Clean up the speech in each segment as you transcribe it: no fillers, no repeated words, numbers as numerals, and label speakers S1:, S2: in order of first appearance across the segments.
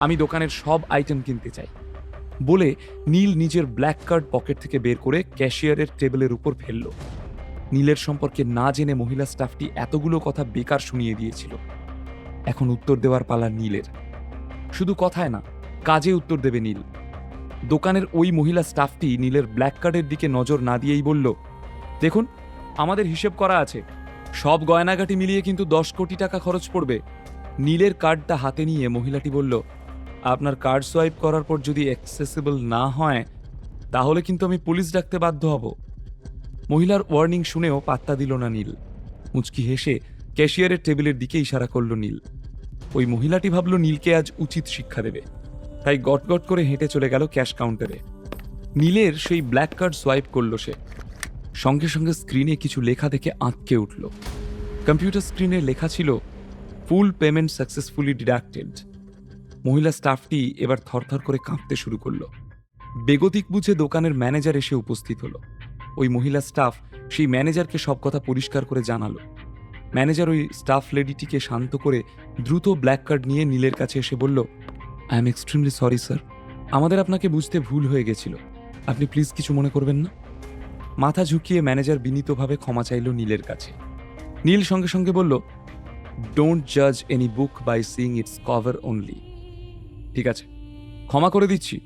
S1: আমি দোকানের সব আইটেম কিনতে চাই বলে নীল নিজের ব্ল্যাক কার্ড পকেট থেকে বের করে ক্যাশিয়ারের টেবিলের উপর ফেলল। নীলের সম্পর্কে না জেনে মহিলা স্টাফটি এতগুলো কথা বেকার শুনিয়ে দিয়েছিল। এখন উত্তর দেওয়ার পালা নীলের। শুধু কথায় না, কাজে উত্তর দেবে নীল। দোকানের ওই মহিলা স্টাফটি নীলের ব্ল্যাক কার্ডের দিকে নজর না দিয়েই বলল, দেখুন, আমাদের হিসেব করা আছে, সব গয়নাগাটি মিলিয়ে কিন্তু 10 কোটি টাকা খরচ পড়বে। নীলের কার্ডটা হাতে নিয়ে মহিলাটি বলল, আপনার কার্ড সোয়াইপ করার পর যদি অ্যাক্সেসিবল না হয় তাহলে কিন্তু আমি পুলিশ ডাকতে বাধ্য হব। মহিলার ওয়ার্নিং শুনেও পাত্তা দিল না নীল। মুচকি হেসে ক্যাশিয়ারের টেবিলের দিকে ইশারা করল নীল। ওই মহিলাটি ভাবল নীলকে আজ উচিত শিক্ষা দেবে, তাই গটগট করে হেঁটে চলে গেল ক্যাশ কাউন্টারে। নীলের সেই ব্ল্যাক কার্ড সোয়াইপ করল সে। সঙ্গে সঙ্গে স্ক্রিনে কিছু লেখা দেখে আঁতকে উঠল। কম্পিউটার স্ক্রিনে লেখা ছিল, ফুল পেমেন্ট সাকসেসফুলি ডিডাক্টেড। মহিলা স্টাফটি এবার থরথর করে কাঁপতে শুরু করলো। বেগতিক বুঝে দোকানের ম্যানেজার এসে উপস্থিত হলো। ওই মহিলা স্টাফ সেই ম্যানেজারকে সব কথা পরিষ্কার করে জানালো। ম্যানেজার ওই স্টাফ লেডিটিকে শান্ত করে দ্রুত ব্ল্যাক কার্ড নিয়ে নীলের কাছে এসে বলল, I am extremely sorry sir, আমাদের আপনাকে বুঝতে ভুল হয়ে গেছিল, আপনি প্লিজ কিছু মনে করবেন না। মাথা ঝুঁকিয়ে ম্যানেজার বিনীতভাবে ক্ষমা চাইল নীলের কাছে। নীল সঙ্গে সঙ্গে বলল, ডোন্ট জাজ any book by seeing its cover only. ঠিক আছে, ক্ষমা করে দিচ্ছি,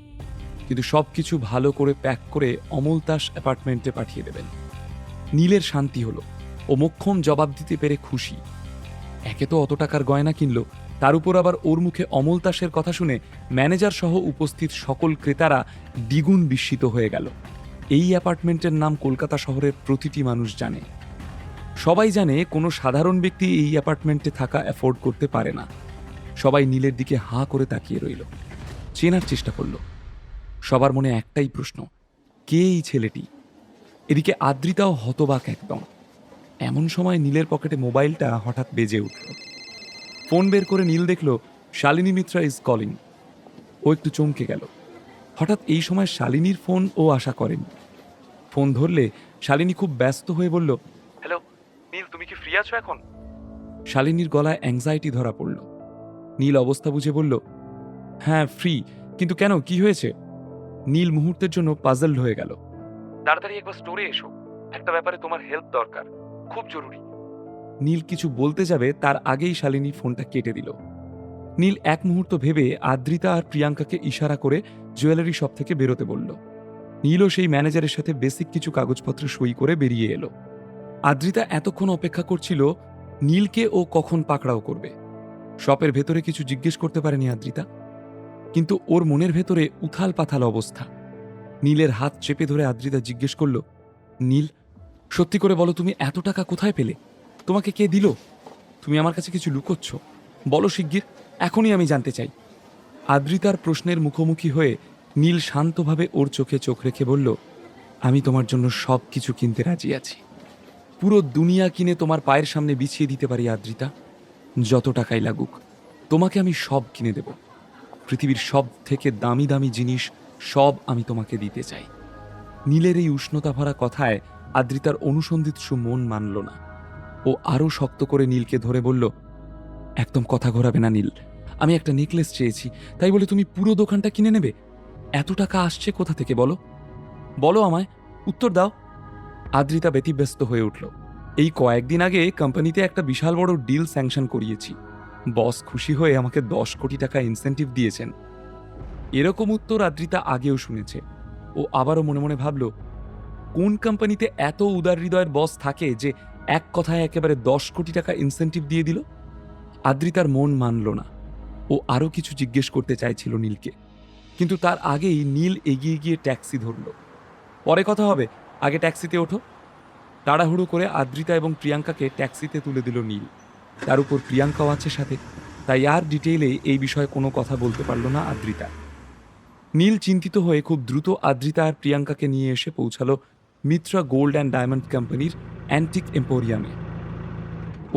S1: কিন্তু সবকিছু ভালো করে প্যাক করে অমলতাস অ্যাপার্টমেন্টে পাঠিয়ে দেবেন। নীলের শান্তি হলো। ও মোক্ষম জবাব দিতে পেরে খুশি। একে তো অত টাকার গয়না কিনল, তার উপর আবার ওর মুখে অমলতাসের কথা শুনে ম্যানেজার সহ উপস্থিত সকল ক্রেতারা দ্বিগুণ বিস্মিত হয়ে গেল। এই অ্যাপার্টমেন্টের নাম কলকাতা শহরের প্রতিটি মানুষ জানে। সবাই জানে কোনো সাধারণ ব্যক্তি এই অ্যাপার্টমেন্টে থাকা অ্যাফোর্ড করতে পারে না। সবাই নীলের দিকে হাঁ করে তাকিয়ে রইল, চেনার চেষ্টা করল। সবার মনে একটাই প্রশ্ন, কে এই ছেলেটি? এদিকে আদ্রিতাও হতবাক একদম। এমন সময় নীলের পকেটে মোবাইলটা হঠাৎ বেজে উঠল। ফোন বের করে নীল দেখল শালিনী মিত্রা ইজ কলিং। ও একটু চমকে গেল। হঠাৎ এই সময় শালিনীর ফোন ও আশা করেনি। ফোন ধরলে শালিনী খুব ব্যস্ত হয়ে বলল, হ্যালো নীল, তুমি কি ফ্রি আছো এখন? শালিনীর গলায় অ্যাংজাইটি ধরা পড়ল। নীল অবস্থা বুঝে বলল, হ্যাঁ ফ্রি, কিন্তু কেন, কি হয়েছে? নীল মুহূর্তের জন্য পাজলড হয়ে গেল। তাড়াতাড়ি একবার স্টোরে এসো, একটা ব্যাপারে তোমার হেল্প দরকার, খুব জরুরি। নীল কিছু বলতে যাবে তার আগেই শালিনী ফোনটা কেটে দিল। নীল এক মুহূর্ত ভেবে আদ্রিতা আর প্রিয়াঙ্কাকে ইশারা করে জুয়েলারি শপ থেকে বেরোতে বলল। নীলও সেই ম্যানেজারের সাথে বেসিক কিছু কাগজপত্র সই করে বেরিয়ে এলো। আদ্রিতা এতক্ষণ অপেক্ষা করছিল নীলকে ও কখন পাকড়াও করবে। শপের ভেতরে কিছু জিজ্ঞেস করতে পারেনি আদ্রিতা, কিন্তু ওর মনের ভেতরে উথাল পাথাল অবস্থা। নীলের হাত চেপে ধরে আদ্রিতা জিজ্ঞেস করল, নীল, সত্যি করে বলো, তুমি এত টাকা কোথায় পেলে? তোমাকে কে দিল? তুমি আমার কাছে কিছু লুকোচ্ছ, বলো শিগগির, এখনই আমি জানতে চাই। আদ্রিতার প্রশ্নের মুখোমুখি হয়ে নীল শান্তভাবে ওর চোখে চোখ রেখে বলল, আমি তোমার জন্য সব কিছু কিনতে রাজি আছি। পুরো দুনিয়া কিনে তোমার পায়ের সামনে বিছিয়ে দিতে পারি আদ্রিতা, যত টাকাই লাগুক, তোমাকে আমি সব কিনে দেব। পৃথিবীর সব থেকে দামি দামি জিনিস সব আমি তোমাকে দিতে চাই। নীলের এই উষ্ণতা ভরা কথায় আদ্রিতার অনুসন্ধিৎসু মন মানল না। ও আরও শক্ত করে নীলকে ধরে বলল, একদম কথা ঘোরাবে না নীল, আমি একটা নেকলেস চেয়েছি, তাই বলে তুমি পুরো দোকানটা কিনে নেবে? এত টাকা আসছে কোথা থেকে বলো? বলো আমায়, উত্তর দাও। আদ্রিতা ব্যতিব্যস্ত হয়ে উঠল। এই কয়েকদিন আগে কোম্পানিতে একটা বিশাল বড় ডিল স্যাংশন করিয়েছি, বস খুশি হয়ে আমাকে 10 কোটি টাকা ইনসেন্টিভ দিয়েছেন। এরকম উত্তর আদ্রিতা আগেও শুনেছে। ও আবারও মনে মনে ভাবল, কোন কোম্পানিতে এত উদার হৃদয়ের বস থাকে যে এক কথায় একেবারে 10 কোটি টাকা ইনসেন্টিভ দিয়ে দিল? আদ্রিতার মন মানল না। ও আরও কিছু জিজ্ঞেস করতে চাইছিল নীলকে, কিন্তু তার আগেই নীল এগিয়ে গিয়ে ট্যাক্সি ধরল। পরে কথা হবে, আগে ট্যাক্সিতে ওঠো। তাড়াহুড়ো করে আদ্রিতা এবং প্রিয়াঙ্কাকে ট্যাক্সিতে তুলে দিল নীল। তার উপর প্রিয়াঙ্কাও আছে সাথে, তাই আর ডিটেইলে এই বিষয়ে কোনো কথা বলতে পারল না আদ্রিতা। নীল চিন্তিত হয়ে খুব দ্রুত আদ্রিতা আর প্রিয়াঙ্কাকে নিয়ে এসে পৌঁছালো মিত্রা গোল্ড অ্যান্ড ডায়মন্ড কোম্পানির অ্যান্টিক এম্পোরিয়ামে।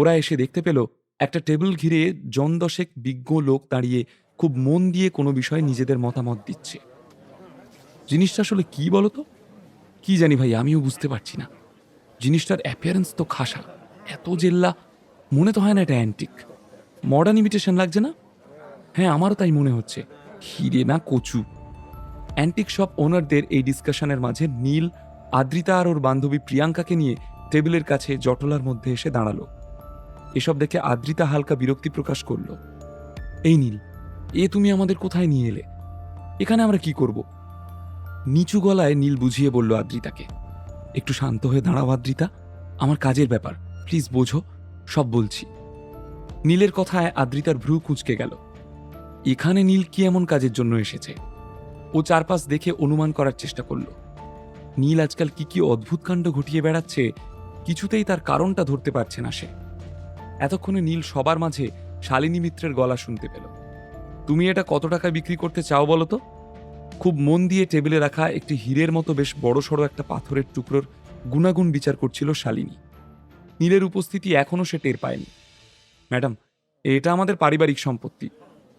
S1: ওরা এসে দেখতে পেল একটা টেবিল ঘিরে জন 10 বিজ্ঞ লোক দাঁড়িয়ে খুব মন দিয়ে কোনো বিষয়ে নিজেদের মতামত দিচ্ছে। জিনিসটা আসলে কি বলতো? কি জানি ভাই, আমিও বুঝতে পারছি না। জিনিসটার অ্যাপিয়ারেন্স তো খাসা, এত জেল্লা, মনে তো হয় না এটা অ্যান্টিক। মডার্ন ইমিটেশন লাগছে না? হ্যাঁ, আমারও তাই মনে হচ্ছে। হিরে না কচু। অ্যান্টিক শপ ওনারদের এই ডিসকাশনের মাঝে নীল আদ্রিতা আর ওর বান্ধবী প্রিয়াঙ্কাকে নিয়ে টেবিলের কাছে জটলার মধ্যে এসে দাঁড়ালো। এসব দেখে আদ্রিতা হালকা বিরক্তি প্রকাশ করল। এই নীল, তুমি আমাদের কোথায় নিয়ে এলে? এখানে আমরা কি করব? নিচু গলায় নীল বুঝিয়ে বলল আদ্রিতাকে। একটু শান্ত হয়ে দাঁড়াও আদ্রিতা, আমার কাজের ব্যাপার, প্লিজ বোঝো, সব বলছি। নীলের কথায় আদ্রিতার ভ্রু কুঁচকে গেল। এখানে নীল কি এমন কাজের জন্য এসেছে? ও চারপাশ দেখে অনুমান করার চেষ্টা করল। নীল আজকাল কি কি অদ্ভুত কাণ্ড ঘটিয়ে বেড়াচ্ছে, কিছুতেই তার কারণটা ধরতে পারছে না সে। এতক্ষণে নীল সবার মাঝে শালিনী মিত্রের গলা শুনতে পেল। তুমি এটা কত টাকায় বিক্রি করতে চাও বলো তো? খুব মন দিয়ে টেবিলে রাখা একটি হীরের মতো বেশ বড়সড় একটা পাথরের টুকরোর গুণাগুণ বিচার করছিল শালিনী। নীলের উপস্থিতি এখনও সে টের পায়নি। ম্যাডাম, এটা আমাদের পারিবারিক সম্পত্তি।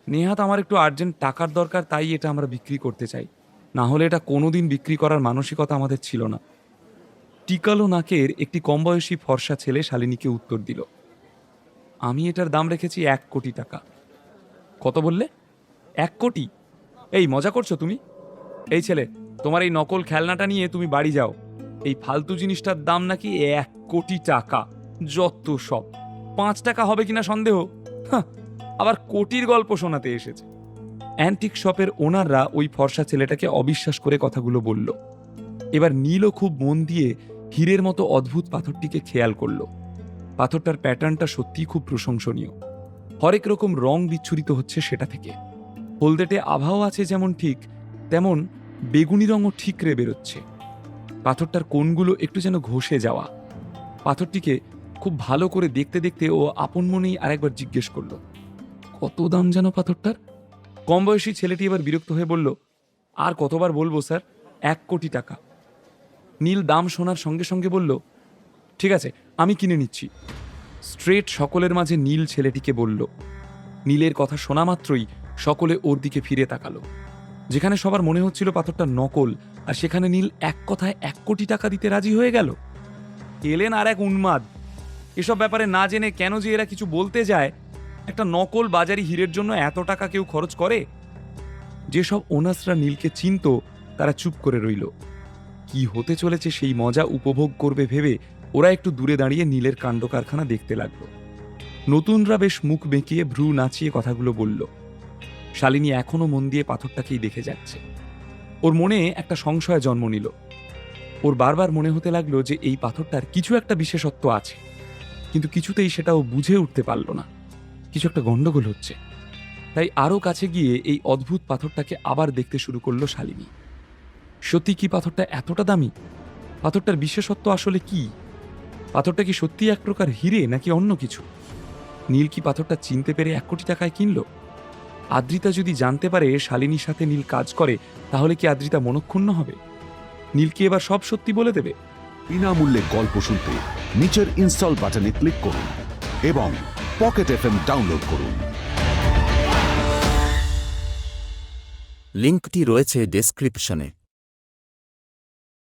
S1: নেহাত আমার একটু আর্জেন্ট টাকার দরকার, তাই এটা আমরা বিক্রি করতে চাই। না হলে এটা কোনোদিন বিক্রি করার মানসিকতা আমাদের ছিল না। টিকালো নাকের একটি কম বয়সী ফর্সা ছেলে শালিনীকে উত্তর দিল। আমি এটার দাম রেখেছি 1 কোটি টাকা। কত বললে? 1 কোটি? এই মজা করছো তুমি? এই ছেলে, তোমার এই নকল খেলনাটা নিয়ে তুমি বাড়ি যাও। এই ফালতু জিনিসটার দাম নাকি 1 কোটি টাকা। যত সব। 5 টাকা হবে কিনা সন্দেহ। আবার কোটির গল্প শোনাতে এসেছে। অ্যান্টিক শপের ওনাররা ওই ফর্সা ছেলেটাকে অবিশ্বাস করে কথাগুলো বলল। এবার নীলও খুব মন দিয়ে হীরের মতো অদ্ভুত পাথরটিকে খেয়াল করল। পাথরটার প্যাটার্নটা সত্যিই খুব প্রশংসনীয়। হরেক রকম রং বিচ্ছুরিত হচ্ছে সেটা থেকে। হলদেটে আভাও আছে যেমন ঠিক, তেমন বেগুনি রঙও ঠিকরে বেরোচ্ছে। পাথরটার কোণগুলো একটু যেন ঘষে যাওয়া। পাথরটিকে খুব ভালো করে দেখতে দেখতে ও আপন মনেই আরেকবার জিজ্ঞেস করল, কত দাম যেন পাথরটার? কম বয়সী ছেলেটি এবার বিরক্ত হয়ে বলল, আর কতবার বলবো স্যার, 1 কোটি টাকা। নীল দাম শোনার সঙ্গে সঙ্গে বলল, ঠিক আছে, আমি কিনে নিচ্ছি। স্ট্রেট সকলের মাঝে নীল ছেলেটিকে বলল। নীলের কথা শোনা মাত্রই সকলে ওর দিকে ফিরে তাকালো। যেখানে সবার মনে হচ্ছিল পাথরটা নকল, আর সেখানে নীল এক কথায় 1 কোটি টাকা দিতে রাজি হয়ে গেল। এলেন আর এক উন্মাদ। এসব ব্যাপারে না জেনে কেন যে এরা কিছু বলতে যায়? একটা নকল বাজারি হীরের জন্য এত টাকা কেউ খরচ করে? যেসব ওনার্সরা নীলকে চিনত তারা চুপ করে রইল। কি হতে চলেছে সেই মজা উপভোগ করবে ভেবে ওরা একটু দূরে দাঁড়িয়ে নীলের কাণ্ড কারখানা দেখতে লাগলো। নতুনরা বেশ মুখ বেঁকিয়ে ভ্রু নাচিয়ে কথাগুলো বলল। শালিনী এখনো মন দিয়ে পাথরটাকেই দেখে যাচ্ছে। ওর মনে একটা সংশয় জন্ম নিল। ওর বারবার মনে হতে লাগলো যে এই পাথরটার কিছু একটা বিশেষত্ব আছে, কিন্তু কিছুতেই সেটাও বুঝে উঠতে পারল না। কিছু একটা গন্ডগোল হচ্ছে। তাই আরও কাছে গিয়ে এই অদ্ভুত পাথরটাকে আবার দেখতে শুরু করলো শালিনী। সত্যি কি পাথরটা এতটা দামি? পাথরটার বিশেষত্ব আসলে কি? পাথরটা কি সত্যি এক প্রকার হীরে নাকি অন্য কিছু? নীল কি পাথরটা চিনতে পেরে 1 কোটি টাকায় কিনল? আদ্রিতা যদি জানতে পারে শালিনীর সাথে নীল কাজ করে, তাহলে কি আদ্রিতা মনক্ষুণ্ণ হবে? নীল কি এবার সব সত্যি বলে দেবে?
S2: বিনামূল্যে গল্প শুনতে নিচের ইনস্টল বাটনে ক্লিক করুন এবং পকেট এফএম ডাউনলোড করুন।
S3: লিঙ্কটি রয়েছে ডেসক্রিপশনে।